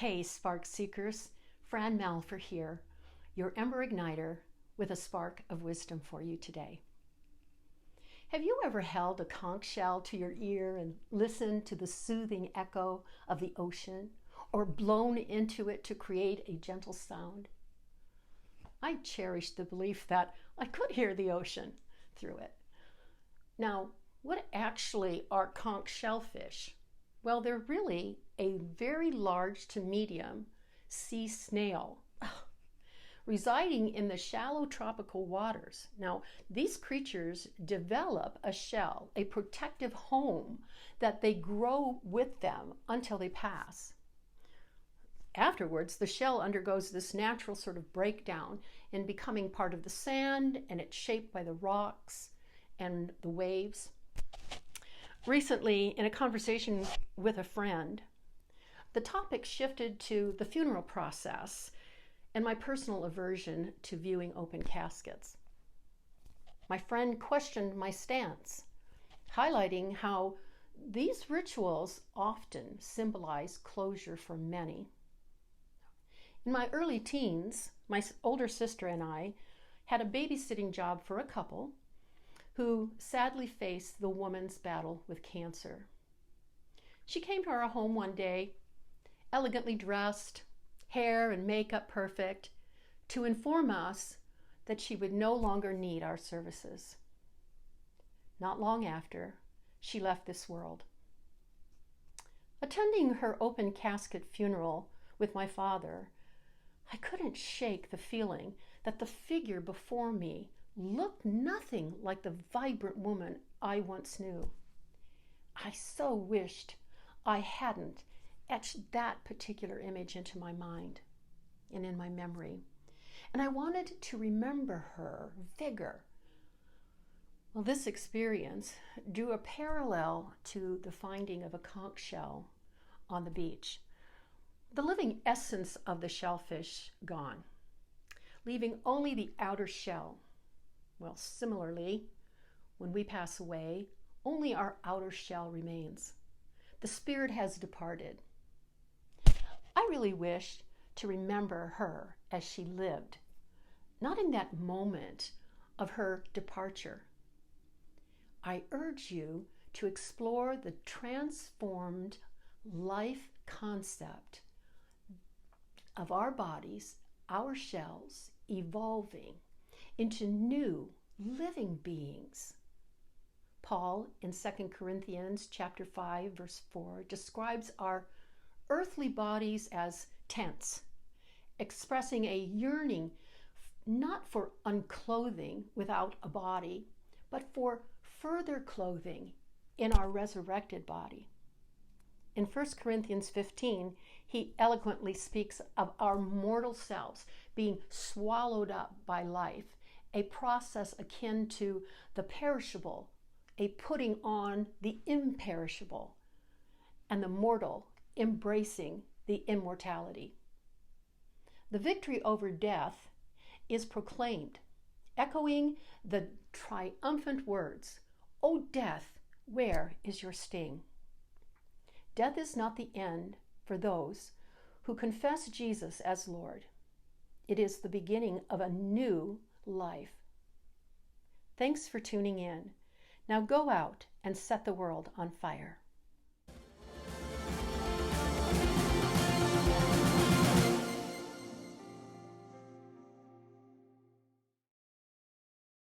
Hey, spark seekers, Fran Malfer here, your ember igniter with a spark of wisdom for you today. Have you ever held a conch shell to your ear and listened to the soothing echo of the ocean, or blown into it to create a gentle sound? I cherish the belief that I could hear the ocean through it. Now, what actually are conch shellfish? Well, they're really a very large to medium sea snail residing in the shallow tropical waters. Now, these creatures develop a shell, a protective home that they grow with them until they pass. Afterwards, the shell undergoes this natural sort of breakdown in becoming part of the sand, and it's shaped by the rocks and the waves. Recently, in a conversation with a friend, the topic shifted to the funeral process and my personal aversion to viewing open caskets. My friend questioned my stance, highlighting how these rituals often symbolize closure for many. In my early teens, my older sister and I had a babysitting job for a couple who sadly faced the woman's battle with cancer. She came to our home one day, elegantly dressed, hair and makeup perfect, to inform us that she would no longer need our services. Not long after, she left this world. Attending her open casket funeral with my father, I couldn't shake the feeling that the figure before me looked nothing like the vibrant woman I once knew. I so wished I hadn't etched that particular image into my mind and in my memory. And I wanted to remember her vigor. Well, this experience drew a parallel to the finding of a conch shell on the beach. The living essence of the shellfish gone, leaving only the outer shell. Well, similarly, when we pass away, only our outer shell remains. The spirit has departed. I really wish to remember her as she lived, not in that moment of her departure. I urge you to explore the transformed life concept of our bodies, our shells, evolving into new living beings. Paul in 2 Corinthians chapter 5, verse 4 describes our earthly bodies as tents, expressing a yearning not for unclothing without a body, but for further clothing in our resurrected body. In 1 Corinthians 15, he eloquently speaks of our mortal selves being swallowed up by life, a process akin to the perishable, a putting on the imperishable, and the mortal embracing the immortality. The victory over death is proclaimed, echoing the triumphant words, "O death, where is your sting?" Death is not the end for those who confess Jesus as Lord. It is the beginning of a new life. Thanks for tuning in. Now go out and set the world on fire.